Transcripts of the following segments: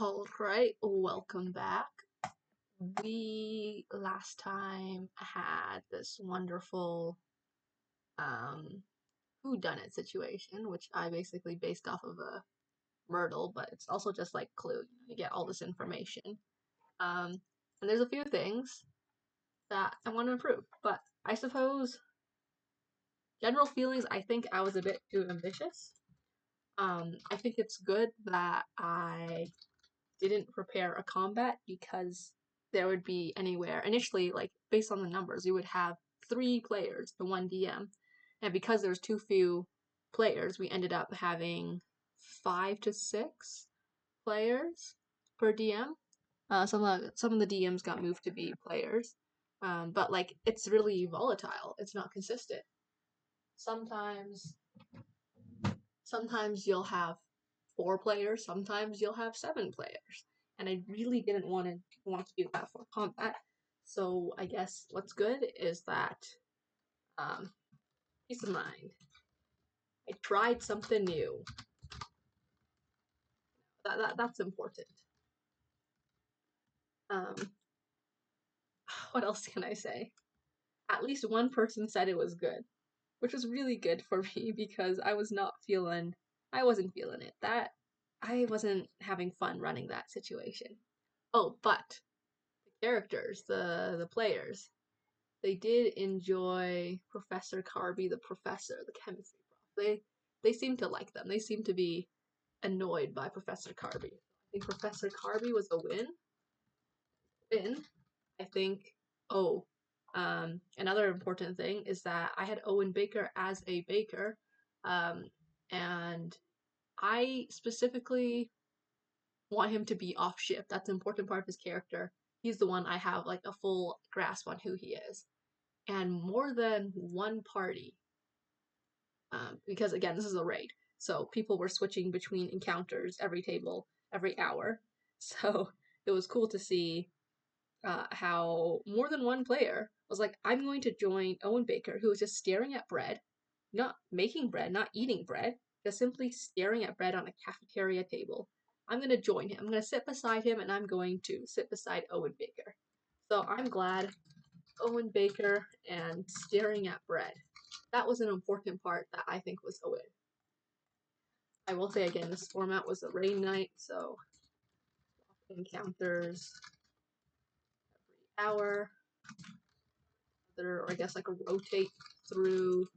Alright, welcome back. We last time had this wonderful whodunit situation, which I basically based off of a murdle, but it's also just like Clue. You get all this information. And there's a few things that I want to improve, but I suppose general feelings, I think I was a bit too ambitious. I think it's good that I didn't prepare a combat because there would be anywhere initially, like based on the numbers, you would have 3 players to 1 DM, and because there was too few players, we ended up having 5 to 6 players per DM. Some of the DMs got moved to be players, but like it's really volatile. It's not consistent. Sometimes sometimes you'll have 4 players, sometimes you'll have 7 players. And I really didn't want to do that for combat. So I guess what's good is that um, peace of mind. I tried something new. That's important. Um, what else can I say? At least one person said it was good, which was really good for me because I wasn't feeling it. That I wasn't having fun running that situation. Oh, but characters, the players, they did enjoy Professor Carby, the professor, the chemistry prof. They seem to like them. They seem to be annoyed by Professor Carby. I think Professor Carby was a win. I think. Oh, another important thing is that I had Owen Baker as a baker, um, and I specifically want him to be off shift. That's an important part of his character. He's the one I have like a full grasp on who he is. And more than one party, because again, this is a raid, so people were switching between encounters every table, every hour. So it was cool to see how more than one player was like, I'm going to join Owen Baker, who was just staring at bread, not making bread, not eating bread, just simply staring at bread on a cafeteria table. I'm going to join him. I'm going to sit beside him, and I'm going to sit beside Owen Baker. So I'm glad Owen Baker and staring at bread. That was an important part that I think was a win. I will say again, this format was a rain night, so encounters every hour, or I guess like a rotate through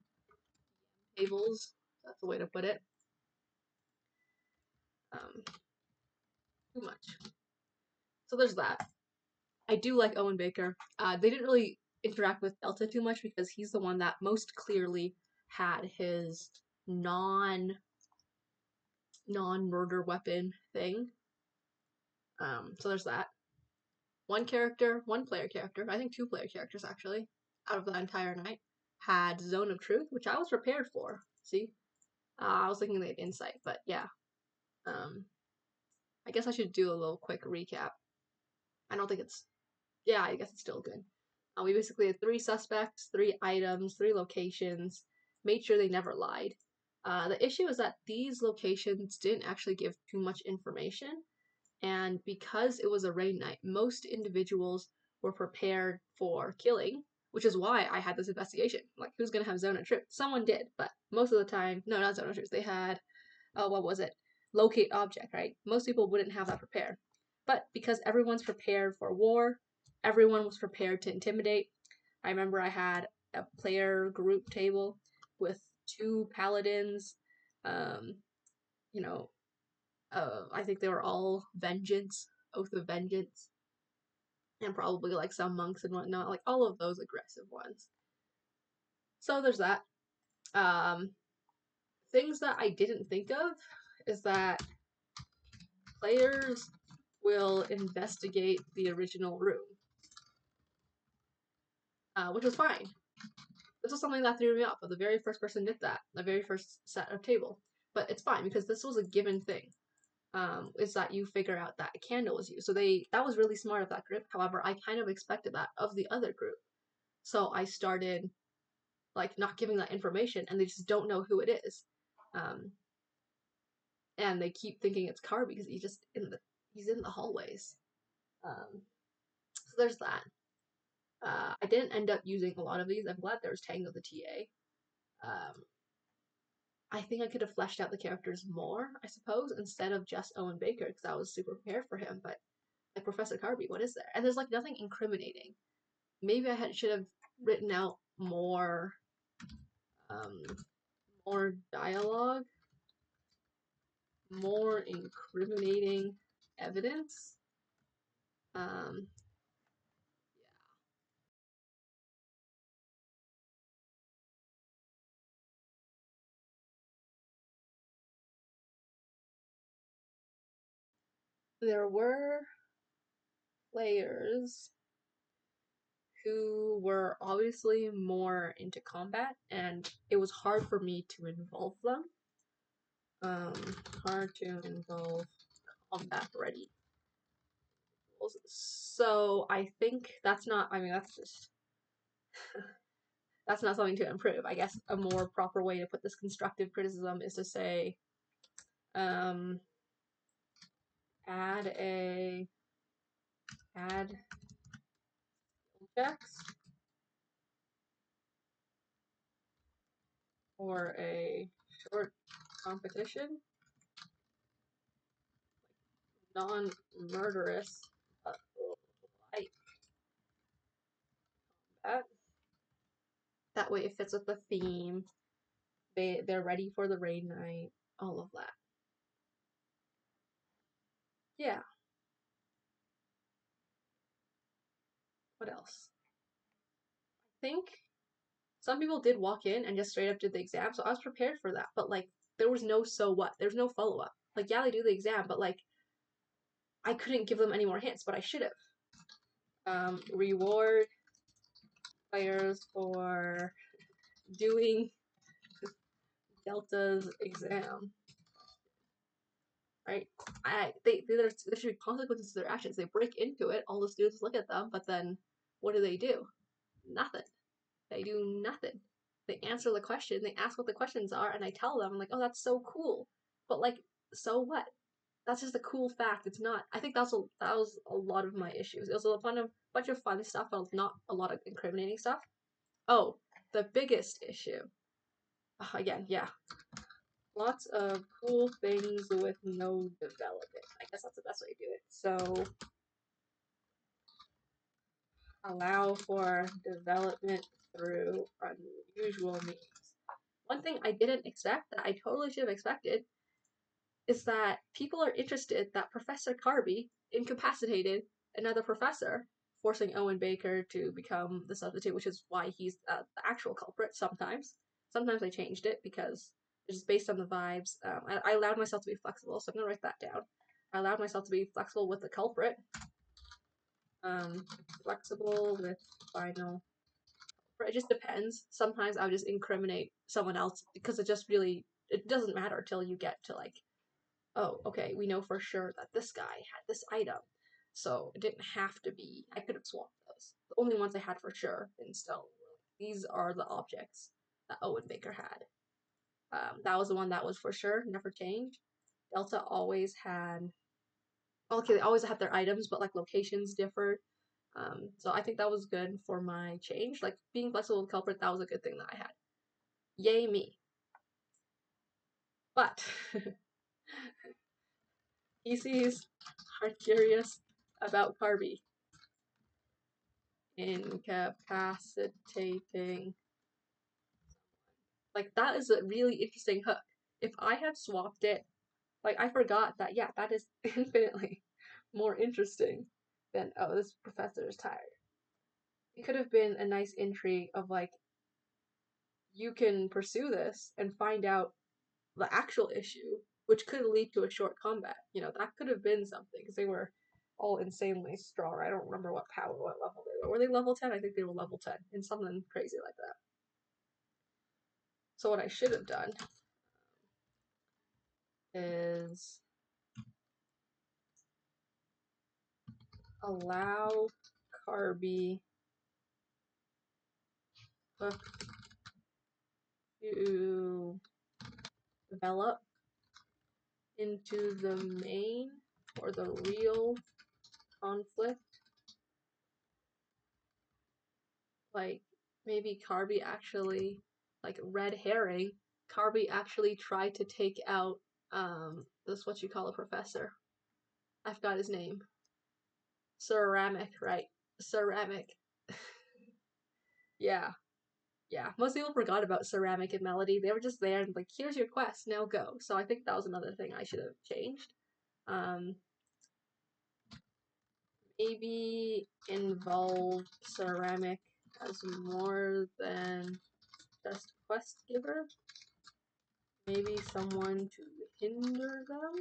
tables. That's the way to put it. Too much. So there's that. I do like Owen Baker. They didn't really interact with Delta too much because he's the one that most clearly had his non murder weapon thing. So there's that. One player character, I think 2 player characters actually, out of the entire night, had Zone of Truth, which I was prepared for. See? I was thinking they had insight, but yeah. I guess I should do a little quick recap. I don't think it's. Yeah, I guess it's still good. We basically had 3 suspects, 3 items, 3 locations, made sure they never lied. The issue is that these locations didn't actually give too much information, and because it was a raid night, most individuals were prepared for killing, which is why I had this investigation. Like, who's gonna have Zone of Truth? Someone did, but most of the time, no, not Zone of Truth. They had, what was it? Locate object, right? Most people wouldn't have that prepared. But because everyone's prepared for war, everyone was prepared to intimidate. I remember I had a player group table with 2 paladins, um, you know, I think they were all vengeance, oath of vengeance, and probably like some monks and whatnot, like all of those aggressive ones. So there's that. Things that I didn't think of is that players will investigate the original room, which was fine. This was something that threw me off. But the very first person did that, the very first set of table. But it's fine because this was a given thing. Is that you figure out that a candle was used. So that was really smart of that group. However, I kind of expected that of the other group. So I started like not giving that information, and they just don't know who it is. And they keep thinking it's Car because he's in the hallways. So there's that. I didn't end up using a lot of these. I'm glad there was Tango the TA. I think I could have fleshed out the characters more, I suppose, instead of just Owen Baker, because I was super prepared for him. But like Professor Carby, what is there? And there's like nothing incriminating. Maybe should have written out um, more dialogue, more incriminating evidence. Um, there were players who were obviously more into combat, and it was hard for me to involve them. Um, hard to involve combat ready. So I think that's not. I mean, that's just that's not something to improve. I guess a more proper way to put this constructive criticism is to say, um, add a add checks or a short competition, non-murderous, like that. That way it fits with the theme. They're ready for the raid night. All of that. Yeah. What else? I think some people did walk in and just straight up did the exam, so I was prepared for that. But like, there was no so what. There's no follow up. Like, yeah, they do the exam, but like, I couldn't give them any more hints, but I should have. Reward players for doing Delta's exam. Right? There should be consequences to their actions. They break into it, all the students look at them, but then what do? Nothing. They do nothing. They answer the question, they ask what the questions are, and I tell them, I'm like, oh, that's so cool. But like, so what? That's just a cool fact. It's not. I think that was a lot of my issues. It was bunch of fun stuff, but not a lot of incriminating stuff. Oh, the biggest issue. Again, yeah, lots of cool things with no development. I guess that's the best way to do it. So allow for development through unusual means. One thing I didn't expect that I totally should have expected is that people are interested that Professor Carby incapacitated another professor, forcing Owen Baker to become the substitute, which is why he's the actual culprit sometimes. Sometimes I changed it because it's just based on the vibes. I allowed myself to be flexible, so I'm going to write that down. I allowed myself to be flexible with the culprit. Flexible with final. It just depends. Sometimes I'll just incriminate someone else because it doesn't matter till you get to like, oh, okay, we know for sure that this guy had this item. So it didn't have to be, I could have swapped those. The only ones I had for sure in stone were these are the objects that Owen Baker had. That was the one that was for sure, never changed. Delta always had, okay, they always had their items, but like locations differed. So I think that was good for my change. Like being flexible with culprit, that was a good thing that I had. Yay me. But PCs are curious about Carby incapacitating. Like that is a really interesting hook. If I had swapped it, like I forgot that, yeah, that is infinitely more interesting than, oh, this professor is tired. It could have been a nice intrigue of like, you can pursue this and find out the actual issue, which could lead to a short combat. You know, that could have been something because they were all insanely strong. I don't remember what level they were. Were they level 10? I think they were level 10 and something crazy like that. So what I should have done is allow Carby to develop into the main or the real conflict. Like, maybe Carby actually, like, red herring, Carby actually tried to take out, this what you call a professor. I forgot his name. Ceramic, right? Ceramic. Yeah, yeah. Most people forgot about Ceramic and Melody. They were just there and like, here's your quest, now go. So I think that was another thing I should have changed. Um, maybe involve Ceramic as more than just quest giver. Maybe someone to hinder them.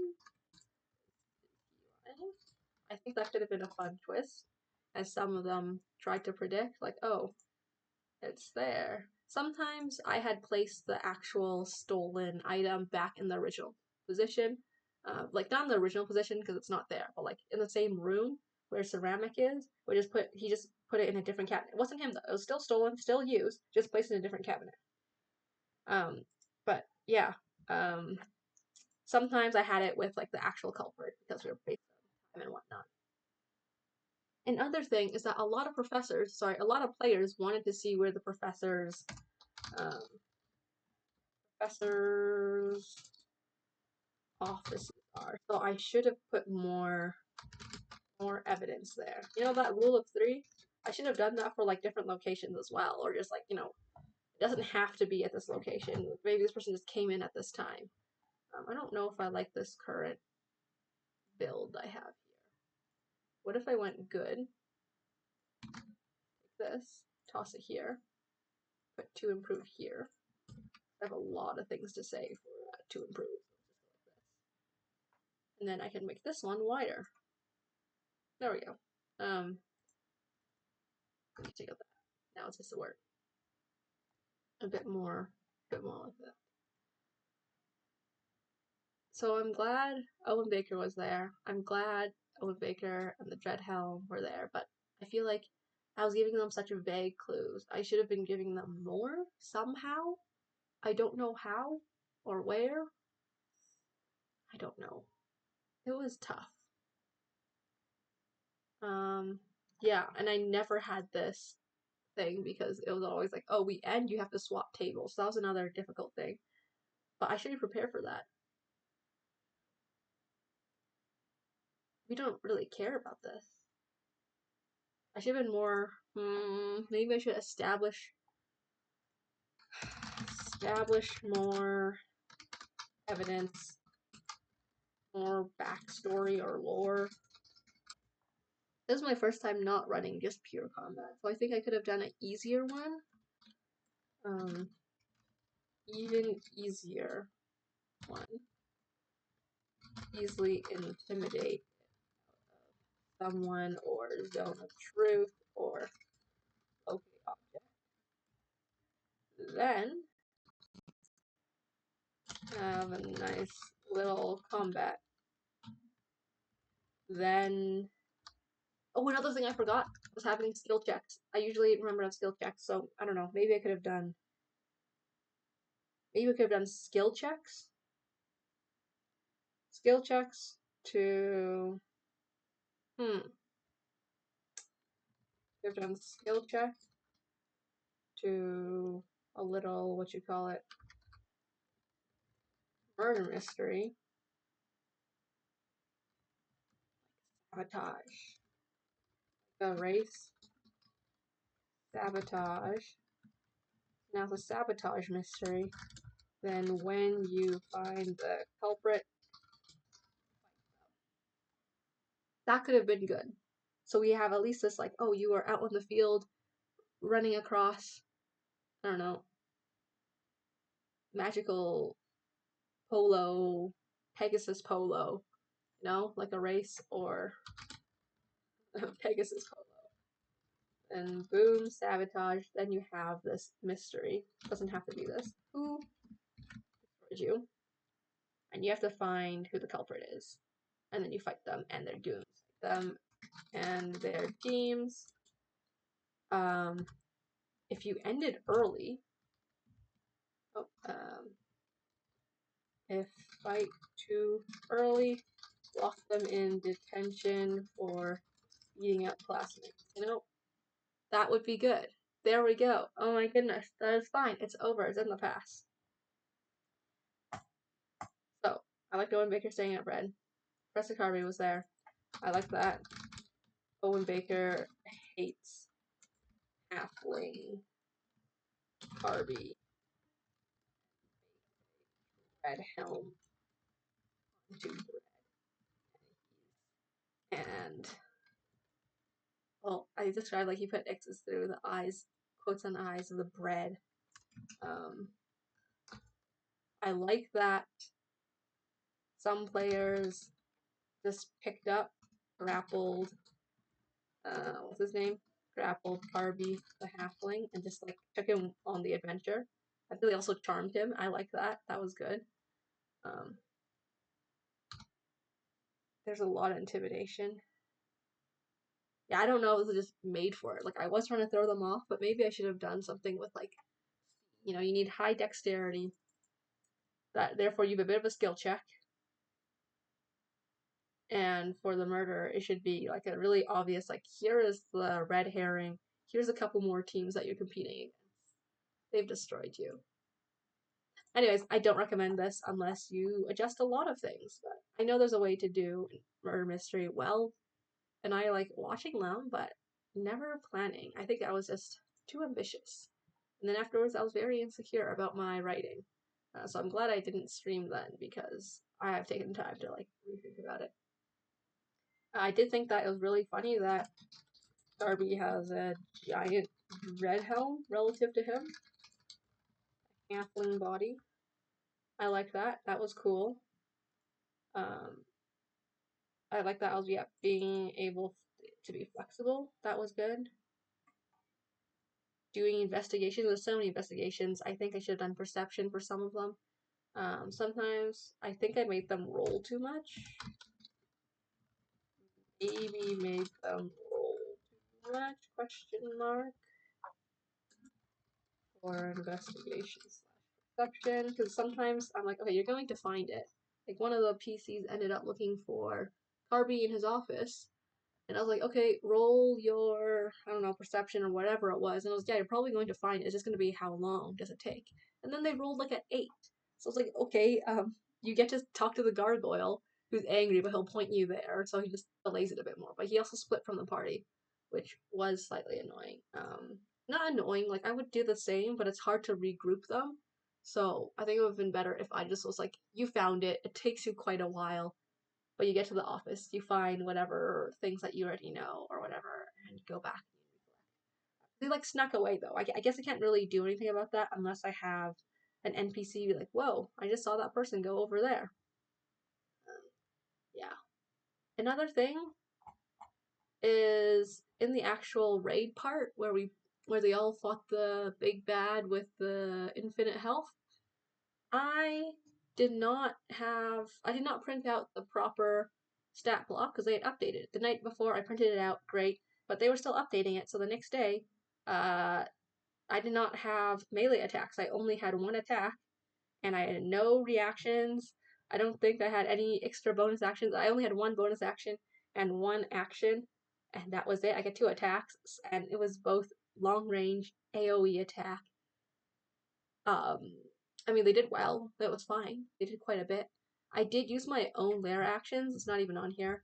I think that could have been a fun twist, as some of them tried to predict, like, oh, it's there. Sometimes I had placed the actual stolen item back in the original position. Like, not in the original position because it's not there, but like in the same room where ceramic is. He just put it in a different cabinet. It wasn't him though. It was still stolen, still used, just placed in a different cabinet. But yeah. Sometimes I had it with like the actual culprit because we were based on time and whatnot. Another thing is that a lot of players wanted to see where the um, professors' offices are. So I should have put more evidence there. You know that rule of 3? I should have done that for like different locations as well, or just like, it doesn't have to be at this location. Maybe this person just came in at this time. I don't know if I like this current build I have here. What if I went good? Take this, toss it here, put 2 improve here. I have a lot of things to say for 2 improve. And then I can make this one wider. There we go. Take out that. Now it's just a word. A bit more like that. So I'm glad Owen Baker was there. I'm glad Owen Baker and the Dreadhelm were there, but I feel like I was giving them such vague clues. I should have been giving them more somehow. I don't know how or where. I don't know. It was tough. Yeah, and I never had this thing because it was always like, oh, we end, you have to swap tables. So that was another difficult thing. But I should be prepared for that. We don't really care about this. I should have been more, maybe I should establish more evidence, more backstory or lore. This is my first time not running just pure combat, so I think I could have done an easier one. Even easier one. Easily intimidate someone or zone of truth or okay object. Then have a nice little combat. Then, oh, another thing I forgot was having skill checks. I usually remember to have skill checks, so I don't know. Maybe I could have done. Maybe we could have done skill checks. Skill checks to. Could have done skill check to a little, what you call it, murder mystery. Sabotage. The race. Sabotage. Now the sabotage mystery. Then when you find the culprit, that could have been good. So we have at least this like, oh, you are out on the field running across, I don't know, magical polo, Pegasus polo, like a race or Pegasus polo. And boom, sabotage. Then you have this mystery. Doesn't have to be this. Who destroyed you? And you have to find who the culprit is. And then you fight them and their dooms. Them and their teams. If you ended early, if fight too early, lock them in detention for beating up classmates. You know, that would be good. There we go. Oh my goodness, that is fine. It's over. It's in the past. So, I like Owen Baker staying at Bread. Professor Carby was there. I like that. Owen Baker hates halfling Carby. Red helm to Bread. And, well, I described like he put X's through the eyes, quotes on the eyes of the bread. I like that some players just picked up, grappled, what's his name? Grappled Carby, the halfling, and just like took him on the adventure. I think they also charmed him. I like that. That was good. Um, there's a lot of intimidation. Yeah, I don't know if it was just made for it. Like, I was trying to throw them off, but maybe I should have done something with, like, you know, you need high dexterity. That therefore you have a bit of a skill check. And for the murder, it should be like a really obvious, like, here is the red herring. Here's a couple more teams that you're competing against. They've destroyed you. Anyways, I don't recommend this unless you adjust a lot of things. But I know there's a way to do murder mystery well, and I like watching them, but never planning. I think I was just too ambitious. And then afterwards, I was very insecure about my writing. So I'm glad I didn't stream then because I have taken time to like rethink about it. I did think that it was really funny that Darby has a giant red helm relative to him, halfling body. I like that. That was cool. I like that. I was being able to be flexible. That was good. Doing investigations. There's so many investigations. I think I should have done perception for some of them. Sometimes I think I made them roll too much. Maybe made them roll too much? Question mark. For investigations perception, because sometimes I'm like, okay, you're going to find it. Like one of the PCs ended up looking for Carby in his office, and I was like, okay, roll your, I don't know, perception or whatever it was, and I was, yeah, you're probably going to find it. It's just going to be how long does it take? And then they rolled like an 8. So I was like, okay, you get to talk to the gargoyle who's angry, but he'll point you there, so he just delays it a bit more. But he also split from the party, which was slightly annoying. Not annoying, like I would do the same, but it's hard to regroup them. So I think it would have been better if I just was like, you found it, it takes you quite a while, but you get to the office, you find whatever things that you already know or whatever, and go back. They like snuck away though. I guess I can't really do anything about that unless I have an NPC be like, whoa, I just saw that person go over there. Yeah. Another thing is in the actual raid part where they all fought the big bad with the infinite health. I did not print out the proper stat block because they had updated it. The night before I printed it out, great, but they were still updating it, so the next day, I did not have melee attacks. I only had one attack, and I had no reactions. I don't think I had any extra bonus actions. I only had one bonus action and one action, and that was it. I got 2 attacks, and it was both long range AoE attack. I mean, they did well. That was fine. They did quite a bit. I did use my own lair actions. It's not even on here,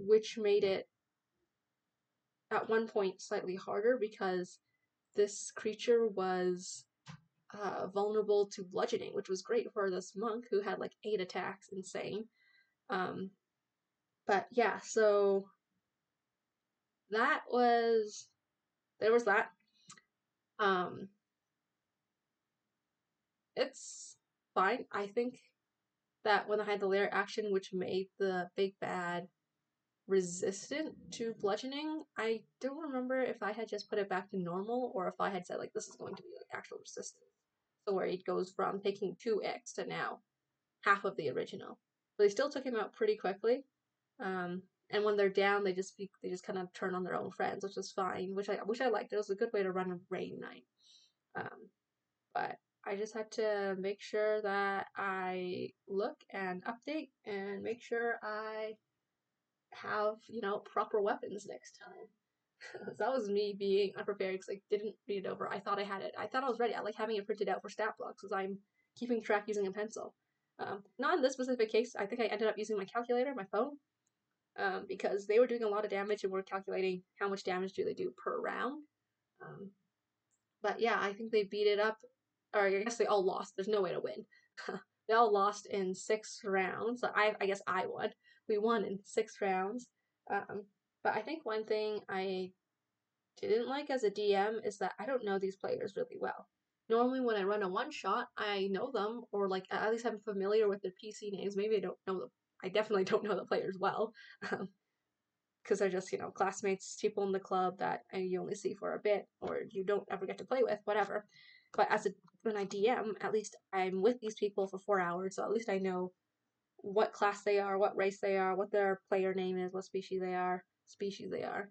which made it at one point slightly harder because this creature was vulnerable to bludgeoning, which was great for this monk who had like 8 attacks. Insane. But yeah, so there was that. Um, it's fine. I think that when I had the lair action, which made the big bad resistant to bludgeoning, I don't remember if I had just put it back to normal or if I had said like this is going to be like actual resistance. So where it goes from taking 2x to now half of the original. But they still took him out pretty quickly. And when they're down, they just kind of turn on their own friends, which is fine. Which I liked. It was a good way to run a raid night. But I just had to make sure that I look and update and make sure I have, proper weapons next time. So that was me being unprepared because I didn't read it over. I thought I had it. I thought I was ready. I like having it printed out for stat blocks because I'm keeping track using a pencil. Not in this specific case. I think I ended up using my calculator, my phone, because they were doing a lot of damage and we're calculating how much damage do they do per round. Um, but yeah, I think they beat it up, or I guess they all lost. There's no way to win. They all lost in 6 rounds. So I guess I won. We won in 6 rounds. Um, but I think one thing I didn't like as a DM is that I don't know these players really well. Normally, when I run a one shot, I know them, or like at least I'm familiar with their PC names. Maybe I don't know them. I definitely don't know the players well, because they're just classmates, people in the club that you only see for a bit, or you don't ever get to play with, whatever. But when I DM, at least I'm with these people for 4 hours, so at least I know what class they are, what race they are, what their player name is, what species they are.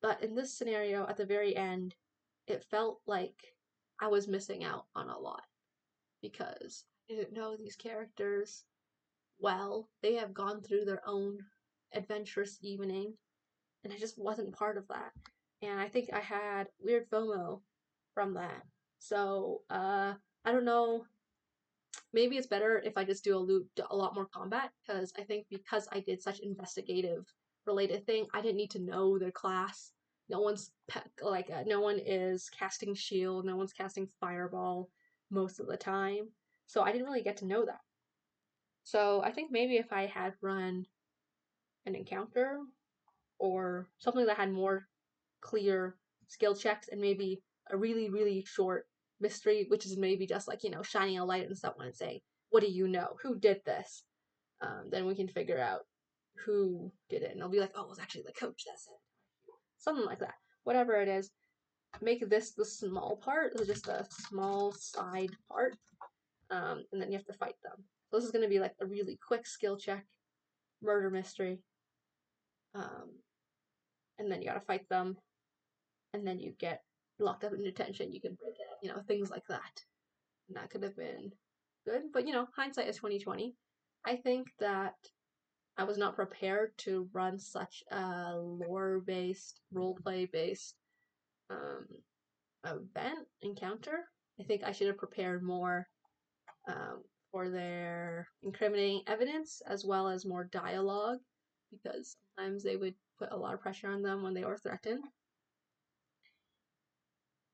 But in this scenario, at the very end, it felt like I was missing out on a lot because I didn't know these characters well. They have gone through their own adventurous evening, and I just wasn't part of that. And I think I had weird FOMO from that. So, I don't know. Maybe it's better if I just do a lot more combat because I think because I did such investigative related thing, I didn't need to know their class. No one's no one is casting shield, no one's casting fireball most of the time. So I didn't really get to know that. So I think maybe if I had run an encounter or something that had more clear skill checks and maybe a really, really short mystery, which is maybe just like, shining a light on someone and saying, what do you know? Who did this? Then we can figure out who did it. And I'll be like, oh, it was actually the coach that said it. Something like that. Whatever it is, make this the small part, just a small side part, and then you have to fight them. So this is going to be like a really quick skill check, murder mystery, um, and then you got to fight them, and then you get locked up in detention. You can break it, things like that. And that could have been good, but hindsight is 2020. I think that I was not prepared to run such a lore-based, role-play-based um, event encounter. I think I should have prepared more for their incriminating evidence as well as more dialogue because sometimes they would put a lot of pressure on them when they were threatened.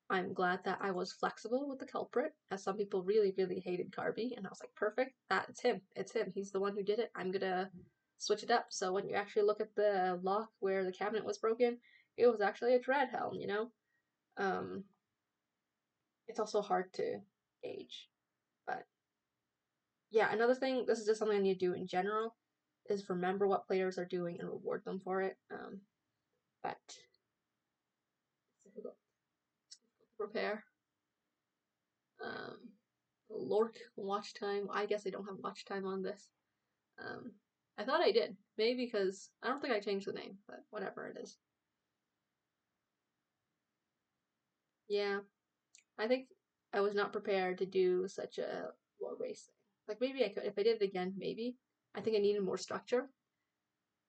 I'm glad that I was flexible with the culprit, as some people really, really hated Carby, and I was like, perfect, that's him. It's him. He's the one who did it. I'm gonna switch it up. So when you actually look at the lock where the cabinet was broken, it was actually a dread helm, Um, it's also hard to gauge. But yeah, another thing, this is just something I need to do in general, is remember what players are doing and reward them for it. But it's difficult to prepare. Um, Lork watch time. I guess I don't have watch time on this. Um, I thought I did. Maybe because I don't think I changed the name, but whatever it is. Yeah, I think I was not prepared to do such a lore race thing. Like maybe I could if I did it again. Maybe I think I needed more structure.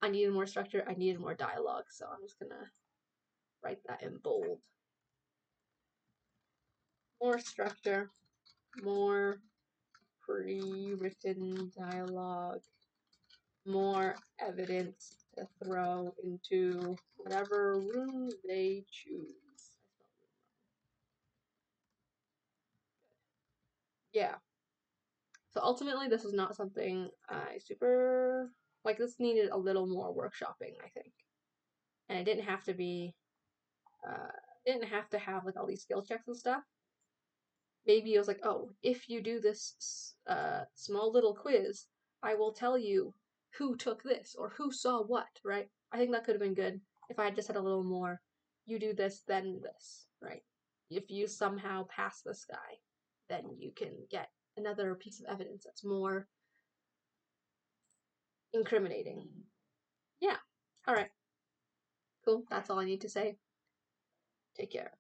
I needed more structure. I needed more dialogue. So I'm just gonna write that in bold. More structure, more pre-written dialogue, more evidence to throw into whatever room they choose. Yeah. So ultimately, this is not something I super like. This needed a little more workshopping, I think, and it didn't have to be. Uh, didn't have to have like all these skill checks and stuff. Maybe it was like, oh, if you do this small little quiz, I will tell you who took this or who saw what, right? I think that could have been good if I had just had a little more, you do this, then this, right? If you somehow pass this guy, then you can get another piece of evidence that's more incriminating. Yeah. All right. Cool. That's all I need to say. Take care.